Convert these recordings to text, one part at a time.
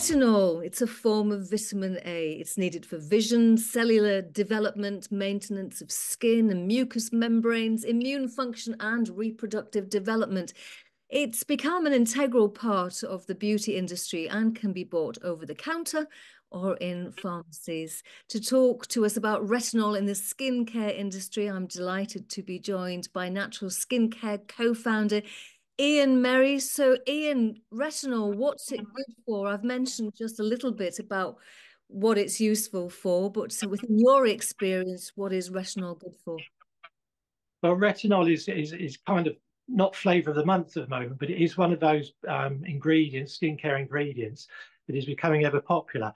Retinol, it's a form of vitamin A. It's needed for vision, cellular development, maintenance of skin and mucous membranes, immune function, and reproductive development. It's become an integral part of the beauty industry and can be bought over the counter or in pharmacies. To talk to us about retinol in the skincare industry, I'm delighted to be joined by Natural Skincare co-founder Ian Merry. So Ian, retinol, what's it good for? I've mentioned just a little bit about what it's useful for, but so within your experience, what is retinol good for? Well, retinol is kind of not flavour of the month at the moment, but it is one of those ingredients, skincare ingredients, that is becoming ever popular.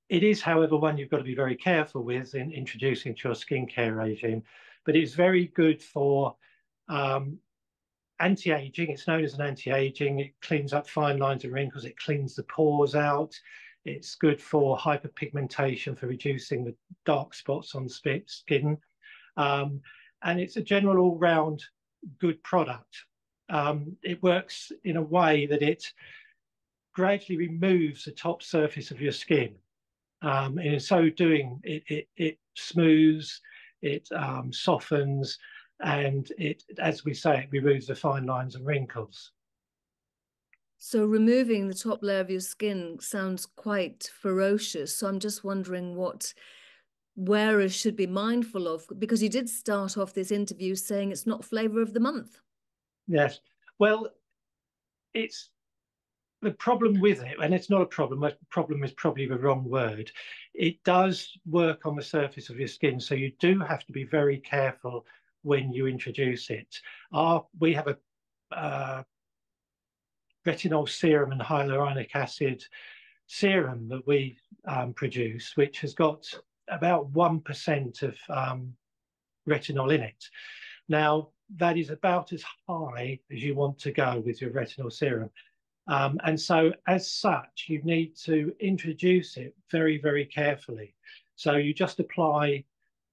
It is, however, one you've got to be very careful with in introducing to your skincare regime, but it's very good for anti-aging. It's known as an anti-aging. It cleans up fine lines and wrinkles. It cleans the pores out. It's good for hyperpigmentation, for reducing the dark spots on the skin. And it's a general all-round good product. It works in a way that it gradually removes the top surface of your skin. And in so doing, it smooths, it softens, and it, as we say, it removes the fine lines and wrinkles. So removing the top layer of your skin sounds quite ferocious. So I'm just wondering what wearers should be mindful of, because you did start off this interview saying it's not flavour of the month. Yes. Well, it's the problem with it, and it's not a problem. Problem is probably the wrong word. It does work on the surface of your skin, so you do have to be very careful when you introduce it. We have a retinol serum and hyaluronic acid serum that we produce, which has got about 1% of retinol in it. Now, that is about as high as you want to go with your retinol serum. And so as such, you need to introduce it very, very carefully. So you just apply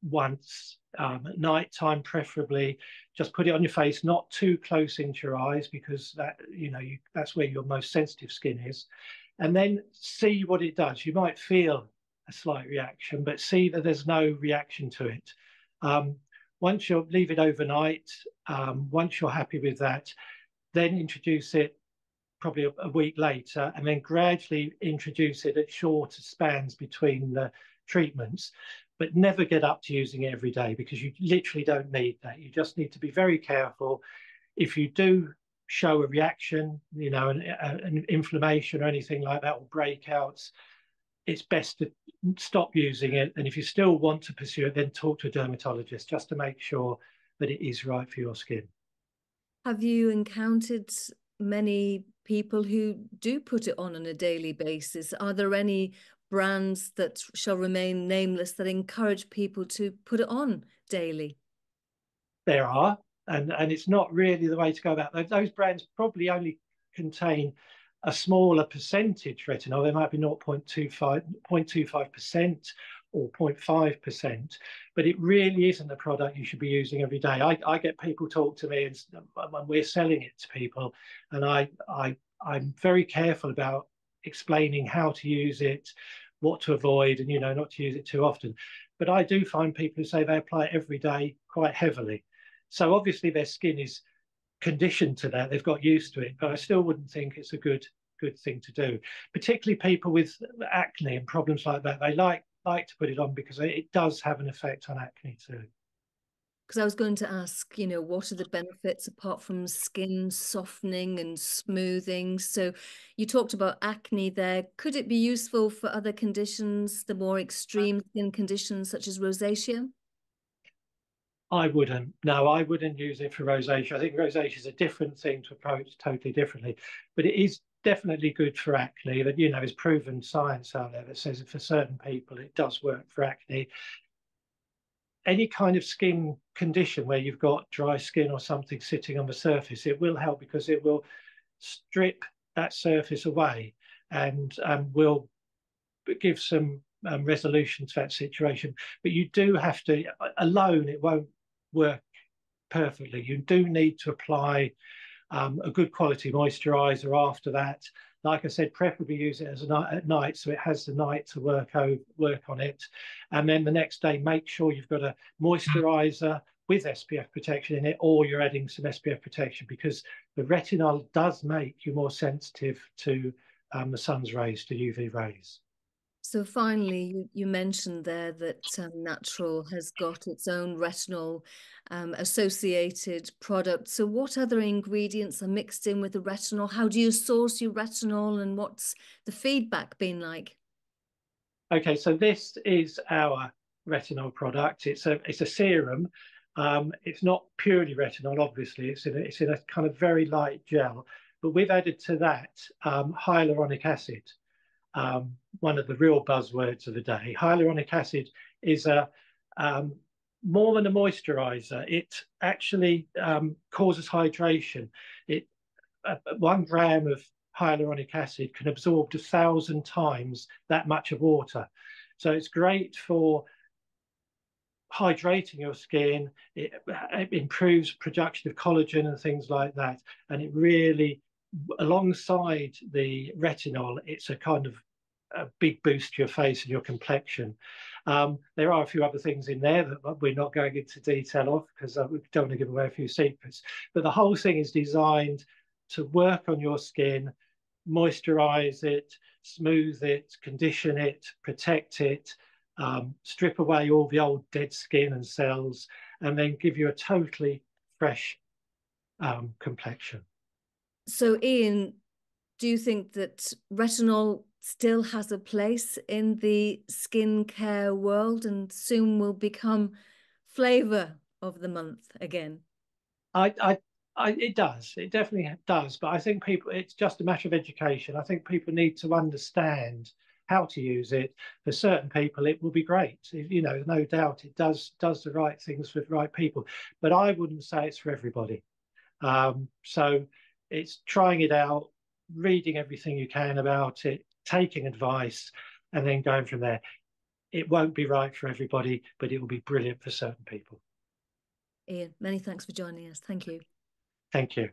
once at night time, preferably. Just put it on your face, not too close into your eyes, because that, that's where your most sensitive skin is. And then see what it does. You might feel a slight reaction, but see that there's no reaction to it. Once you leave it overnight, once you're happy with that, then introduce it probably a week later, and then gradually introduce it at shorter spans between the treatments, but never get up to using it every day, because you literally don't need that. You just need to be very careful. If you do show a reaction, an inflammation or anything like that, or breakouts, it's best to stop using it. And if you still want to pursue it, then talk to a dermatologist just to make sure that it is right for your skin. Have you encountered many people who do put it on a daily basis? Are there any brands that shall remain nameless that encourage people to put it on daily? There are, and it's not really the way to go about that. Those brands probably only contain a smaller percentage retinol. They might be 0.25% or 0.5%, but it really isn't a product you should be using every day. I get people talk to me, and we're selling it to people, and I'm very careful about explaining how to use it, what to avoid, and not to use it too often. But I do find people who say they apply it every day quite heavily. So obviously their skin is conditioned to that, they've got used to it, but I still wouldn't think it's a good thing to do. Particularly people with acne and problems like that, they like to put it on because it does have an effect on acne too. Because I was going to ask, what are the benefits apart from skin softening and smoothing? So you talked about acne there. Could it be useful for other conditions, the more extreme skin conditions such as rosacea? I wouldn't. No, I wouldn't use it for rosacea. I think rosacea is a different thing to approach totally differently, but it is definitely good for acne. That there's proven science out there that says that for certain people it does work for acne. Any kind of skin condition where you've got dry skin or something sitting on the surface, it will help, because it will strip that surface away and will give some resolution to that situation. But you do have to, alone it won't work perfectly. You do need to apply a good quality moisturizer after that, Like I said, preferably use it as at night, so it has the night to work on it. And then the next day, make sure you've got a moisturizer with SPF protection in it, or you're adding some SPF protection, because the retinol does make you more sensitive to the sun's rays, to UV rays. So finally, you mentioned there that natrl has got its own retinol associated product. So what other ingredients are mixed in with the retinol? How do you source your retinol, and what's the feedback been like? Okay, so this is our retinol product. It's a serum. It's not purely retinol, obviously. It's in a kind of very light gel, but we've added to that hyaluronic acid. One of the real buzzwords of the day. Hyaluronic acid is a more than a moisturizer. It actually causes hydration. 1 gram of hyaluronic acid can absorb 1,000 times that much of water. So it's great for hydrating your skin. It improves production of collagen and things like that. And it really, alongside the retinol, it's a kind of a big boost to your face and your complexion. There are a few other things in there that we're not going into detail of, because we don't want to give away a few secrets. But the whole thing is designed to work on your skin, moisturize it, smooth it, condition it, protect it, strip away all the old dead skin and cells, and then give you a totally fresh complexion. So Ian, do you think that retinol still has a place in the skincare world and soon will become flavor of the month again? It does. It definitely does. But I think it's just a matter of education. I think people need to understand how to use it. For certain people, it will be great. You know, no doubt it does the right things for the right people. But I wouldn't say it's for everybody. So it's trying it out, reading everything you can about it, taking advice, and then going from there. It won't be right for everybody, but it will be brilliant for certain people. Ian, many thanks for joining us. Thank you. Thank you.